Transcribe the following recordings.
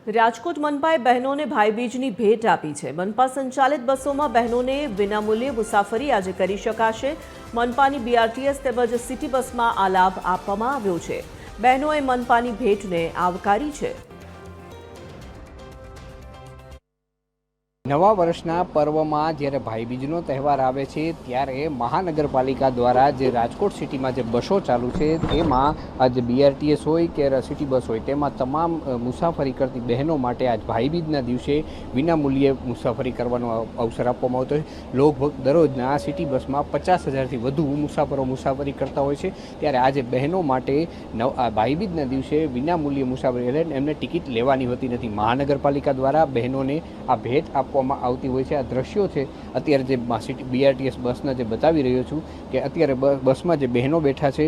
રાજકોટ મનપાએ બહેનોને ભાઈબીજની ભેટ આપી છે। મનપા સંચાલિત બસોમાં બહેનોને વિનામૂલ્યે મુસાફરી આજે કરી શકાશે। મનપાની બીઆરટીએસ તેમજ સિટી બસમાં આ લાભ આપવામાં આવ્યો છે। બહેનોએ મનપાની ભેટને આવકારી છે। નવા વર્ષના પર્વમાં જ્યારે ભાઈબીજનો તહેવાર આવે છે ત્યારે મહાનગરપાલિકા દ્વારા જે રાજકોટ સિટીમાં જે બસો ચાલુ છે તેમાં આજ બીઆરટીએસ હોય કે સિટી બસ હોય તેમાં તમામ મુસાફરી કરતી બહેનો માટે આજ ભાઈબીજના દિવસે વિનામૂલ્યે મુસાફરી કરવાનો અવસર આપવામાં આવતો હોય। લગભગ દરરોજના સિટી બસમાં 50,000થી વધુ મુસાફરો મુસાફરી કરતા હોય છે, ત્યારે આજે બહેનો માટે ભાઈબીજના દિવસે વિનામૂલ્યે મુસાફરી એટલે એમને ટિકિટ લેવાની હોતી નથી। મહાનગરપાલિકા દ્વારા બહેનોને આ ભેટ આવતી હોય છે। આ દ્રશ્યો છે અત્યારે જે બીઆરટીએસ બસના જે બતાવી રહ્યો છું કે અત્યારે બસમાં જે બહેનો બેઠા છે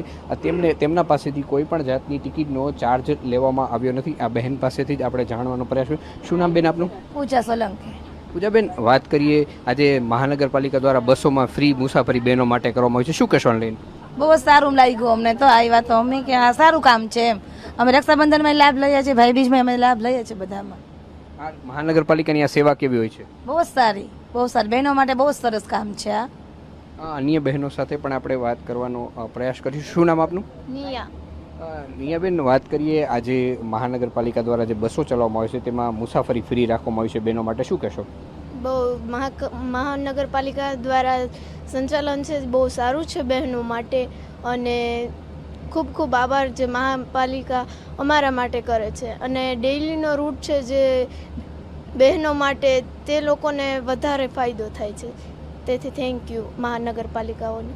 તેમના પાસેથી કોઈ પણ જાતની ટિકિટનો ચાર્જ લેવામાં આવ્યો નથી। આ બહેન પાસેથી જ આપણે જાણવાનો પ્રયાસ કર્યો। શું નામ બેન આપનું? પૂજા સોલંકી। પૂજાબેન, વાત કરીએ આજે મહાનગરપાલિકા દ્વારા બસોમાં ફ્રી મુસાફરી બહેનો માટે કરવામાં આવી છે, શું કહેશો લઈને? બહુ સારું લાગ્યું અમને તો આવ્યા તો અમે કે આ સારું કામ છે એમ। અમે રક્ષાબંધનમાં લાભ લઈએ છીએ, ભાઈબીજમાં અમે લાભ લઈએ છીએ બધામાં। આ મહાનગરપાલિકાની આ સેવા કેવી હોય છે? બહુ સારી બહેનો માટે બહુ સરસ કામ છે આ। અન્ય બહેનો સાથે પણ આપણે વાત કરવાનો પ્રયાસ કરીશું। શું નામ આપનું? નિયા। નિયાબેન, વાત કરીએ આજે મહાનગરપાલિકા દ્વારા જે બસો ચલાવવામાં આવે છે તેમાં મુસાફરી ફ્રી રાખવામાં આવી છે બહેનો માટે, શું કહેશો? બહુ મહાનગરપાલિકા દ્વારા સંચાલન છે બહુ સારું છે બહેનો માટે, અને ખૂબ ખૂબ આભાર જે મહાપાલિકા અમારા માટે કરે છે। અને ડેઇલીનો રૂટ છે જે બહેનો માટે તે લોકોને વધારે ફાયદો થાય છે, તેથી થેન્ક યુ મહાનગરપાલિકાઓને।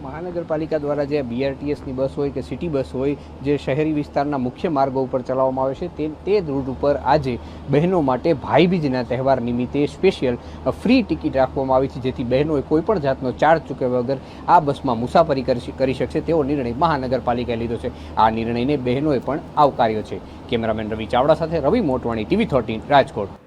મહાનગરપાલિકા દ્વારા જે બીઆરટીએસની બસ હોય કે સિટી બસ હોય જે શહેરી વિસ્તારના મુખ્ય માર્ગો ઉપર ચલાવવામાં આવે છે તે રૂટ ઉપર આજે બહેનો માટે ભાઈબીજના તહેવાર નિમિત્તે સ્પેશિયલ ફ્રી ટિકિટ રાખવામાં આવી છે, જેથી બહેનોએ કોઈ પણ જાતનો ચાર્જ ચૂકવ્યા વગર આ બસમાં મુસાફરી કરી શકશે તેવો નિર્ણય મહાનગરપાલિકાએ લીધો છે। આ નિર્ણયને બહેનોએ પણ આવકાર્યો છે। કેમેરામેન રવિ ચાવડા સાથે રવિ મોટવાણી, TV 13 રાજકોટ।